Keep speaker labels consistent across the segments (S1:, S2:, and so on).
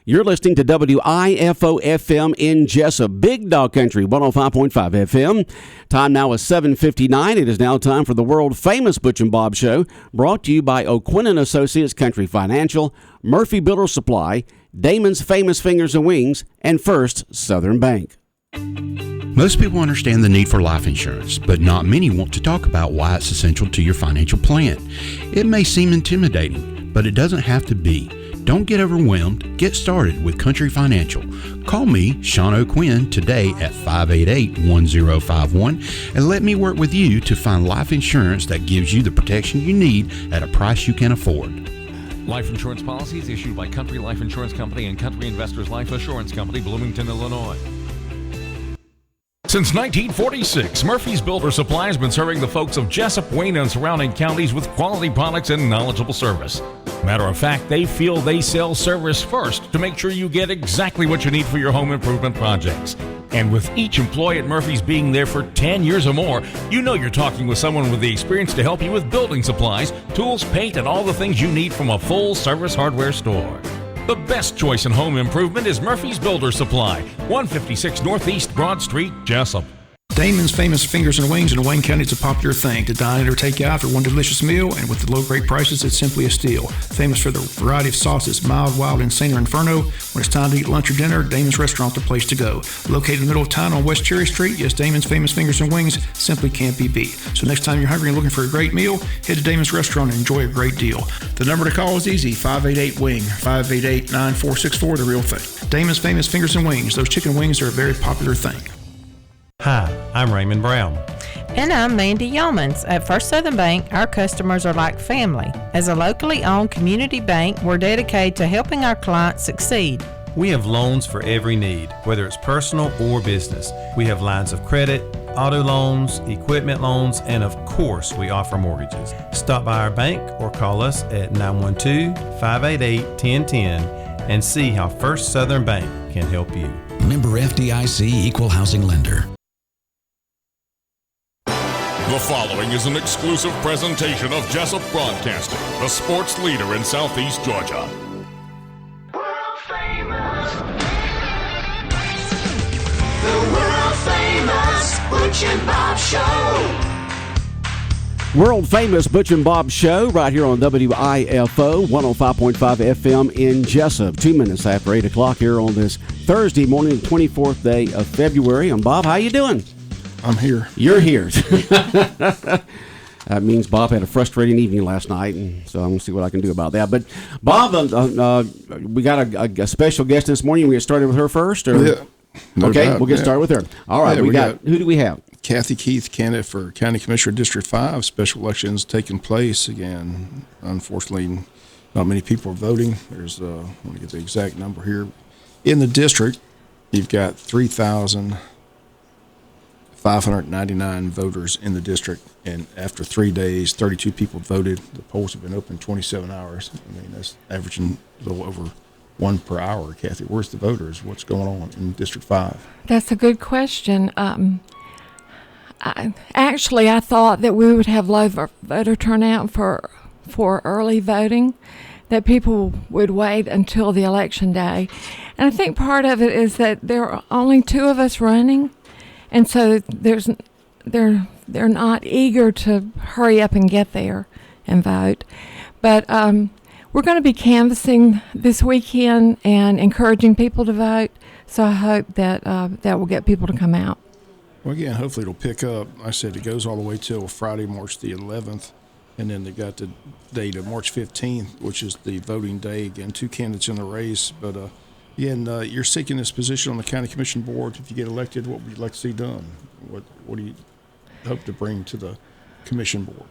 S1: You're listening to WIFO-FM in Jessup, Big Dog Country, 105.5 FM. Time now is 7:59. It is now time for the world-famous Butch and Bob Show, brought to you by O'Quinn & Associates Country Financial, Murphy Builder Supply, Damon's Famous Fingers and Wings, and First Southern Bank.
S2: Most people understand the need for life insurance, but not many want to talk about why it's essential to your financial plan. It may seem intimidating, but it doesn't have to be. Don't get overwhelmed. Get started with Country Financial. Call me, Sean O'Quinn, today at 588-1051 and let me work with you to find life insurance that gives you the protection you need at a price you can afford.
S3: Life insurance policies issued by Country Life Insurance Company and Country Investors Life Assurance Company, Bloomington, Illinois. Since 1946, Murphy's Builder Supply has been serving the folks of Jessup, Wayne, and surrounding counties with quality products and knowledgeable service. Matter of fact, they feel they sell service first to make sure you get exactly what you need for your home improvement projects. And with each employee at Murphy's being there for 10 years or more, you know you're talking with someone with the experience to help you with building supplies, tools, paint, and all the things you need from a full-service hardware store. The best choice in home improvement is Murphy's Builder Supply, 156 Northeast Broad Street, Jessup.
S4: Damon's Famous Fingers and Wings in Wayne County is a popular thing to dine in or take out for one delicious meal, and with the low great prices, it's simply a steal. Famous for the variety of sauces, mild, wild, insane, or inferno. When it's time to eat lunch or dinner, Damon's Restaurant the place to go. Located in the middle of town on West Cherry Street, yes, Damon's Famous Fingers and Wings simply can't be beat. So next time you're hungry and looking for a great meal, head to Damon's Restaurant and enjoy a great deal. The number to call is easy, 588-WING, 588-9464, the real thing. Damon's Famous Fingers and Wings. Those chicken wings are a very popular thing.
S5: Hi, I'm Raymond Brown.
S6: And I'm Mandy Yeomans. At First Southern Bank, our customers are like family. As a locally owned community bank, we're dedicated to helping our clients succeed.
S5: We have loans for every need, whether it's personal or business. We have lines of credit, auto loans, equipment loans, and of course, we offer mortgages. Stop by our bank or call us at 912-588-1010 and see how First Southern Bank can help you.
S7: Member FDIC Equal Housing Lender.
S8: The following is an exclusive presentation of Jessup Broadcasting, the sports leader in Southeast Georgia.
S9: World famous. The world famous Butch and Bob Show.
S1: World famous Butch and Bob Show right here on WIFO 105.5 FM in Jessup. 2 minutes after 8 o'clock here on this Thursday morning, the 24th day of February. And Bob, how you doing?
S4: I'm here.
S1: You're here. That means Bob had a frustrating evening last night, and so I'm going to see what I can do about that. But Bob, we got a special guest this morning. We get started with her first? Or?
S10: Yeah. No
S1: okay,
S10: doubt.
S1: We'll get started with her. All right,
S10: yeah,
S1: who do we have?
S10: Kathy Keith, candidate for County Commissioner District 5. Special elections taking place again. Unfortunately, not many people are voting. There's, I want to get the exact number here. In the district, you've got 3,599 voters in the district, and after 3 days, 32 people voted. The polls have been open 27 hours. I mean, that's averaging a little over one per hour. Kathy, where's the voters? What's going on in District 5?
S11: That's a good question. I thought that we would have low voter turnout for early voting, that people would wait until the election day. And I think part of it is that there are only two of us running, and so they're not eager to hurry up and get there and vote. But we're going to be canvassing this weekend and encouraging people to vote, so I hope that that will get people to come out.
S10: Well, again, hopefully it'll pick up. I said it goes all the way till Friday, March the 11th, and then they got the date of March 15th, which is the voting day. Again, two candidates in the race. But, again, you're seeking this position on the County Commission Board. If you get elected, what would you like to see done? What do you hope to bring to the Commission Board?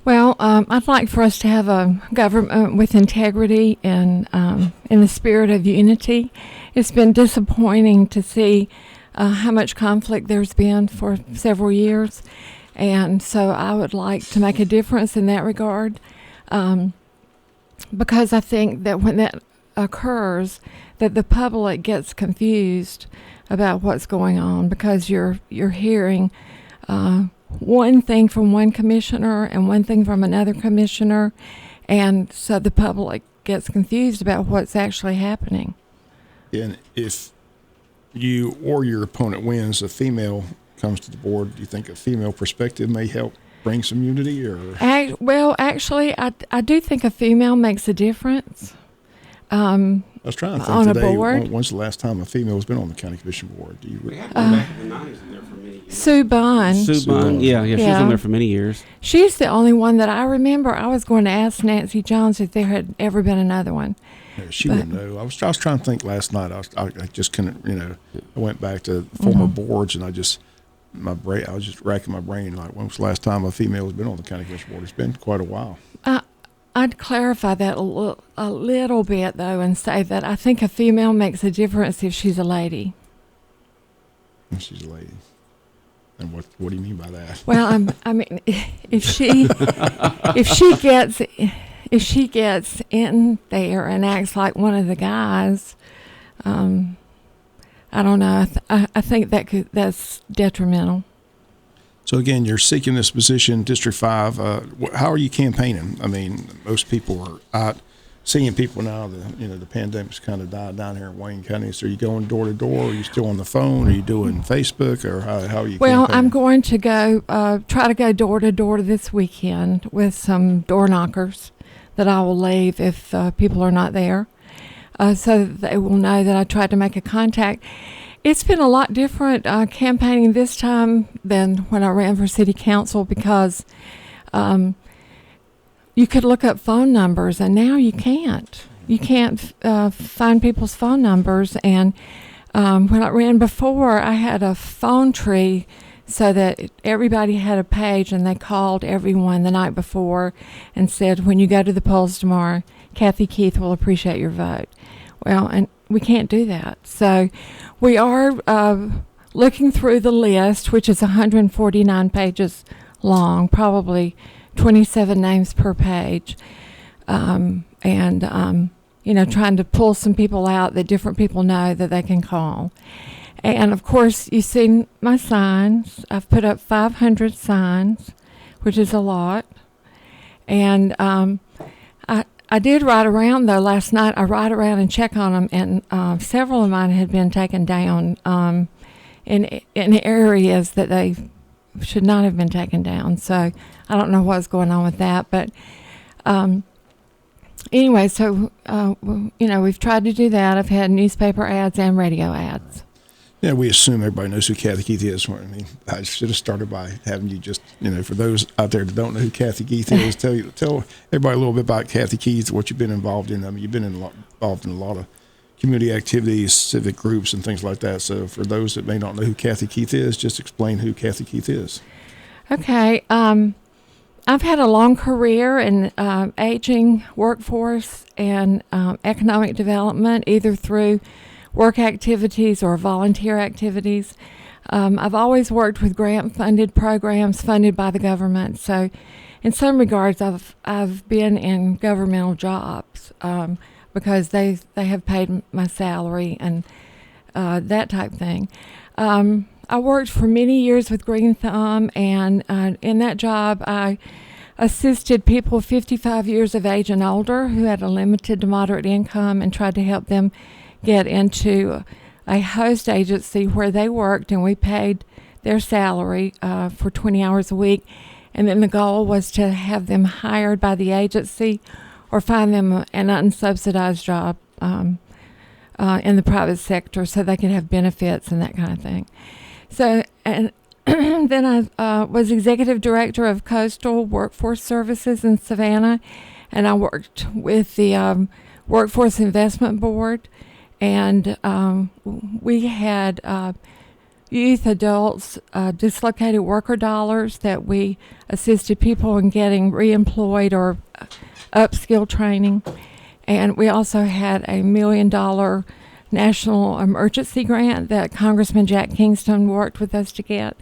S11: Well, I'd like for us to have a government with integrity and in the spirit of unity. It's been disappointing to see how much conflict there's been for several years, and so I would like to make a difference in that regard, because I think that when that occurs, that the public gets confused about what's going on, because you're hearing one thing from one commissioner and one thing from another commissioner, and so the public gets confused about what's actually happening.
S10: And if you or your opponent wins, a female comes to the board, do you think a female perspective may help bring some unity? Or
S11: Well, actually, I do think a female makes a difference.
S10: I was trying to think
S11: on
S10: today,
S11: a board.
S10: when's the last time a female has been on the county commission board? Do you?
S1: We had one back in the 90s in there for many years.
S11: Sue Bond.
S1: Sue Bond, yeah, she was
S11: Yeah.
S1: on there for many years.
S11: She's the only one that I remember. I was going to ask Nancy Jones if there had ever been another one.
S10: Yeah, she wouldn't know. I was trying to think last night. I just couldn't. I went back to former boards, and I was just racking my brain. Like, when was the last time a female has been on the county commission board? It's been quite a while.
S11: I'd clarify that a little bit, though, and say that I think a female makes a difference if she's a lady.
S10: If she's a lady. And what do you mean by that?
S11: Well, I mean, if she gets in there and acts like one of the guys, I don't know. I think that's detrimental.
S10: So again, you're seeking this position, District 5. How are you campaigning? I mean, most people are out seeing people now. The pandemic's kind of died down here in Wayne County. So are you going door to door? Are you still on the phone? Are you doing Facebook? Or how are you
S11: Well,
S10: campaigning?
S11: I'm going to go try to go door to door this weekend with some door knockers that I will leave if people are not there, so that they will know that I tried to make a contact. It's been a lot different campaigning this time than when I ran for city council, because you could look up phone numbers, and now you can't. You can't find people's phone numbers. And when I ran before, I had a phone tree so that everybody had a page, and they called everyone the night before and said, when you go to the polls tomorrow, Kathy Keith will appreciate your vote. Well, and we can't do that. So we are looking through the list, which is 149 pages long, probably 27 names per page, and trying to pull some people out that different people know that they can call. And, of course, you've seen my signs. I've put up 500 signs, which is a lot. And I did ride around, though, last night. I ride around and check on them, and several of mine had been taken down in areas that they should not have been taken down. So I don't know what's going on with that. But anyway, so, we've tried to do that. I've had newspaper ads and radio ads.
S10: Yeah, we assume everybody knows who Kathy Keith is. I mean, I should have started by having you just, for those out there that don't know who Kathy Keith is, tell everybody a little bit about Kathy Keith, what you've been involved in. I mean, you've been involved in a lot of community activities, civic groups, and things like that. So for those that may not know who Kathy Keith is, just explain who Kathy Keith is. Okay.
S11: I've had a long career in aging workforce and economic development, either through work activities or volunteer activities. I've always worked with grant-funded programs funded by the government. So in some regards, I've been in governmental jobs because they have paid my salary and that type thing. I worked for many years with Green Thumb, and in that job, I assisted people 55 years of age and older who had a limited to moderate income, and tried to help them get into a host agency where they worked, and we paid their salary for 20 hours a week. And then the goal was to have them hired by the agency or find them an unsubsidized job in the private sector so they could have benefits and that kind of thing. So, and then I was executive director of Coastal Workforce Services in Savannah, and I worked with the Workforce Investment Board, and we had youth, adults, dislocated worker dollars that we assisted people in getting reemployed or upskill training. And we also had a $1 million national emergency grant that Congressman Jack Kingston worked with us to get,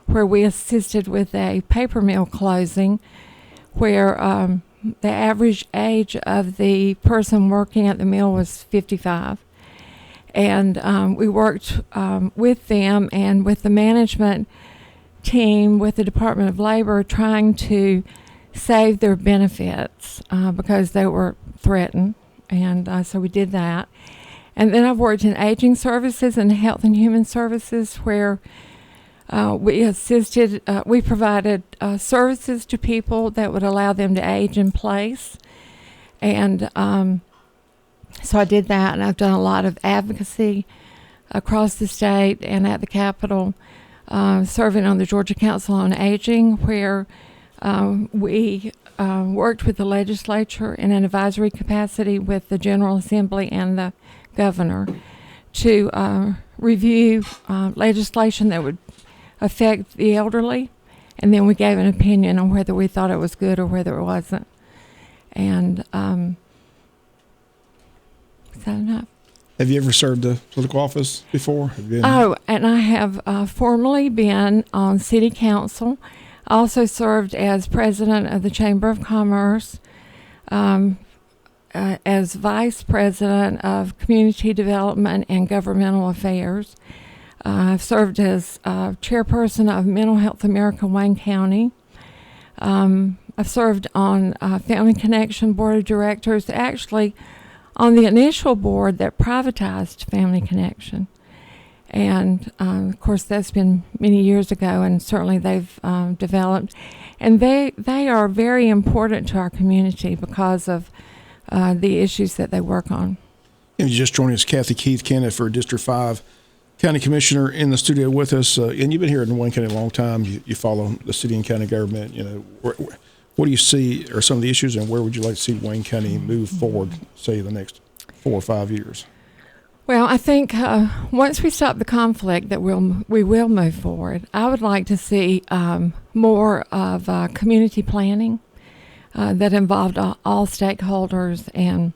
S11: where we assisted with a paper mill closing, where the average age of the person working at the mill was 55. And we worked with them and with the management team with the Department of Labor, trying to save their benefits because they were threatened. And so we did that. And then I've worked in aging services and health and human services where we provided services to people that would allow them to age in place. And so I did that, and I've done a lot of advocacy across the state and at the Capitol, serving on the Georgia Council on Aging, where we worked with the legislature in an advisory capacity with the General Assembly and the governor to review legislation that would affect the elderly, and then we gave an opinion on whether we thought it was good or whether it wasn't. And is that enough?
S10: Have you ever served a political office before?
S11: Oh, and I have formerly been on city council. I also served as president of the Chamber of Commerce, as vice president of community development and governmental affairs. I've served as chairperson of Mental Health America Wayne County. I've served on Family Connection Board of Directors, actually on the initial board that privatized Family Connection. And, of course, that's been many years ago, and certainly they've developed. And they are very important to our community because of the issues that they work on.
S10: And you just joined us, Kathy Keith, candidate for District 5 County Commissioner, in the studio with us. And you've been here in Wayne County a long time. You follow the city and county government. You know, what do you see are some of the issues, and where would you like to see Wayne County move forward, say, the next 4 or 5 years?
S11: Well, I think once we stop the conflict, that we will move forward. I would like to see more of community planning that involved all stakeholders, and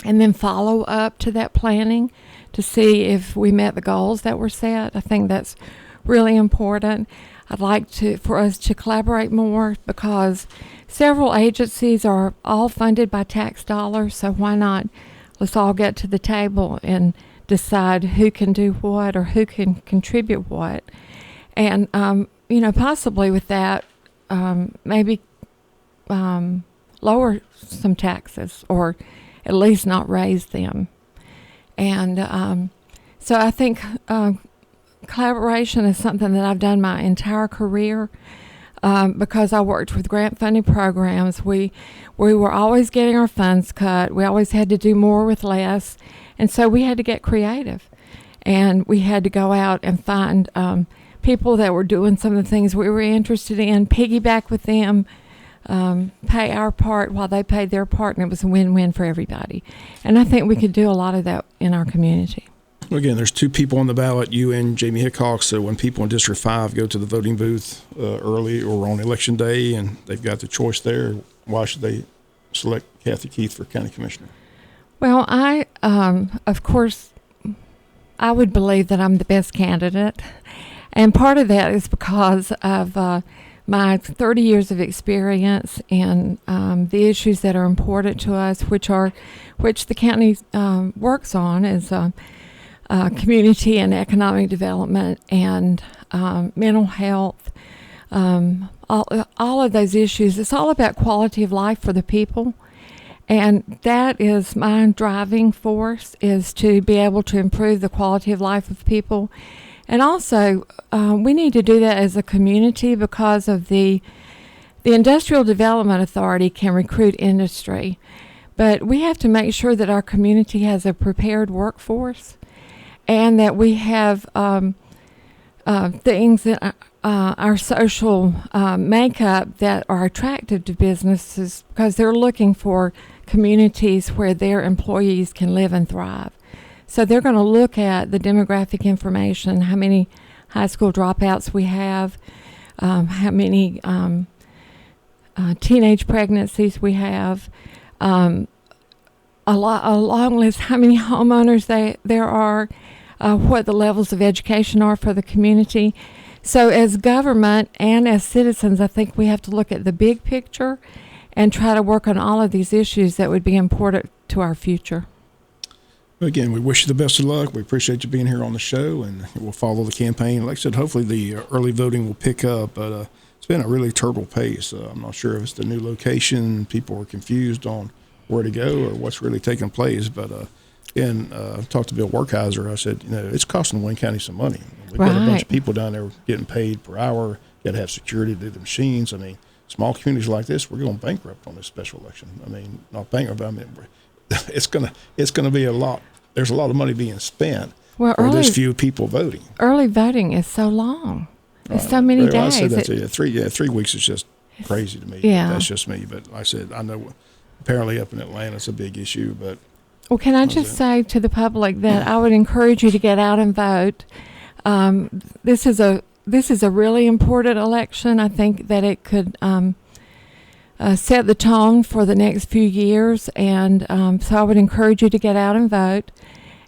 S11: then follow up to that planning to see if we met the goals that were set. I think that's really important. I'd like for us to collaborate more, because several agencies are all funded by tax dollars, so why not let's all get to the table and decide who can do what or who can contribute what. And, possibly with that, maybe lower some taxes, or at least not raise them. And so I think collaboration is something that I've done my entire career. Because I worked with grant funding programs, we were always getting our funds cut. We always had to do more with less. And so we had to get creative. And we had to go out and find people that were doing some of the things we were interested in, piggyback with them, pay our part while they paid their part, and it was a win-win for everybody. And I think we could do a lot of that in our community.
S10: Well, again, there's 2 people on the ballot, you and Jamie Hickok. So when people in District 5 go to the voting booth early or on Election Day, and they've got the choice there, why should they select Kathy Keith for County Commissioner?
S11: Well, of course, I would believe that I'm the best candidate. And part of that is because of my 30 years of experience in the issues that are important to us, which the county works on, is community and economic development and mental health, all of those issues. It's all about quality of life for the people. And that is my driving force, is to be able to improve the quality of life of people. And also, we need to do that as a community, because of the Industrial Development Authority can recruit industry. But we have to make sure that our community has a prepared workforce, and that we have things that our social makeup that are attractive to businesses, because they're looking for communities where their employees can live and thrive. So they're going to look at the demographic information, how many high school dropouts we have, how many teenage pregnancies we have, a long list, how many homeowners there are, what the levels of education are for the community. So as government and as citizens, I think we have to look at the big picture and try to work on all of these issues that would be important to our future.
S10: Again, we wish you the best of luck. We appreciate you being here on the show, and we'll follow the campaign. Like I said, hopefully the early voting will pick up, but it's been a really turtle pace. I'm not sure if it's the new location, people are confused on where to go or what's really taking place, but And talked to Bill Werkheiser. I said, it's costing Wayne County some money. We've got a bunch of people down there getting paid per hour. Got to have security to do the machines. I mean, small communities like this, we're going bankrupt on this special election. I mean, not bankrupt. I mean, it's gonna be a lot. There's a lot of money being spent for this few people voting.
S11: Early voting is so long. It's so many days.
S10: I said that to you. 3 weeks is just crazy to me.
S11: Yeah.
S10: That's just me. But like I said, I know apparently up in Atlanta it's a big issue. But
S11: well, can I just say to the public that I would encourage you to get out and vote. This is a really important election. I think that it could set the tone for the next few years, and so I would encourage you to get out and vote.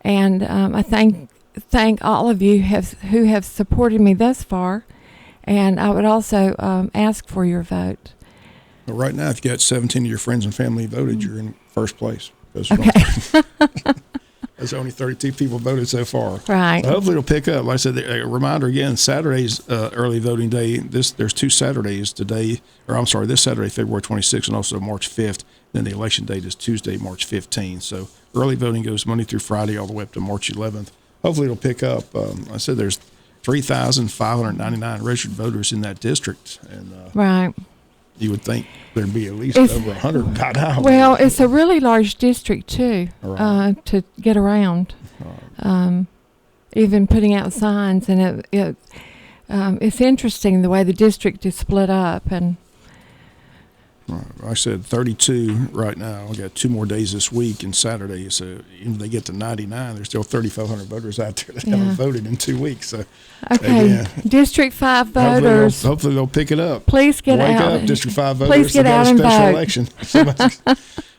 S11: And I thank all of you who have supported me thus far, and I would also ask for your vote.
S10: Well, right now, if you got 17 of your friends and family voted, you're in first place.
S11: Okay.
S10: There's only 32 people voted so far.
S11: Right.
S10: So hopefully it'll pick up. Like I said, a reminder again, Saturday's early voting day. There's 2 Saturdays today, this Saturday, February 26th, and also March 5th. Then the election date is Tuesday, March 15th. So early voting goes Monday through Friday all the way up to March 11th. Hopefully it'll pick up. I said there's 3,599 registered voters in that district. And
S11: right.
S10: You would think there'd be at least over 100 by now.
S11: Well, it's a really large district too, to get around. Even putting out signs, and it's interesting the way the district is split up. And
S10: I said 32 right now. I got 2 more days this week and Saturday. So even if they get to 99, there's still 3,500 voters out there that haven't voted in 2 weeks. So
S11: okay, District 5 voters.
S10: Hopefully they'll pick it up.
S11: Please get
S10: Wake
S11: out.
S10: Up, District 5 voters.
S11: Please get out and vote.
S10: Election.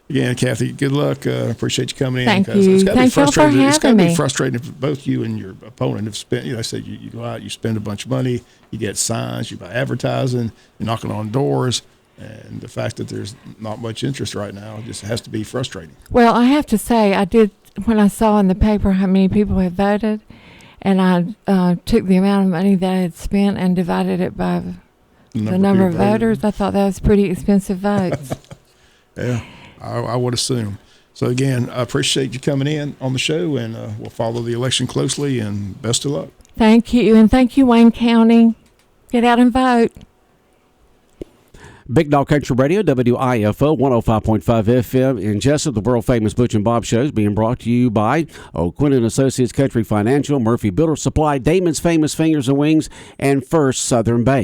S10: Again, Kathy, good luck. Appreciate you coming in.
S11: Thank you. Thank you for having me.
S10: It's got to be frustrating for both you and your opponent have spent. I said you go out, you spend a bunch of money, you get signs, you buy advertising, you're knocking on doors. And the fact that there's not much interest right now just has to be frustrating.
S11: Well, I have to say, I did, when I saw in the paper how many people had voted, and I took the amount of money that I had spent and divided it by the number of voters, I thought that was pretty expensive votes.
S10: Yeah, I would assume. So, again, I appreciate you coming in on the show, and we'll follow the election closely, and best of luck.
S11: Thank you, and thank you, Wayne County. Get out and vote.
S1: Big Dog Country Radio, WIFO 105.5 FM in Jessup. The world famous Butch and Bob Show is being brought to you by O'Quinn and Associates Country Financial, Murphy Builder Supply, Damon's Famous Fingers and Wings, and First Southern Bank.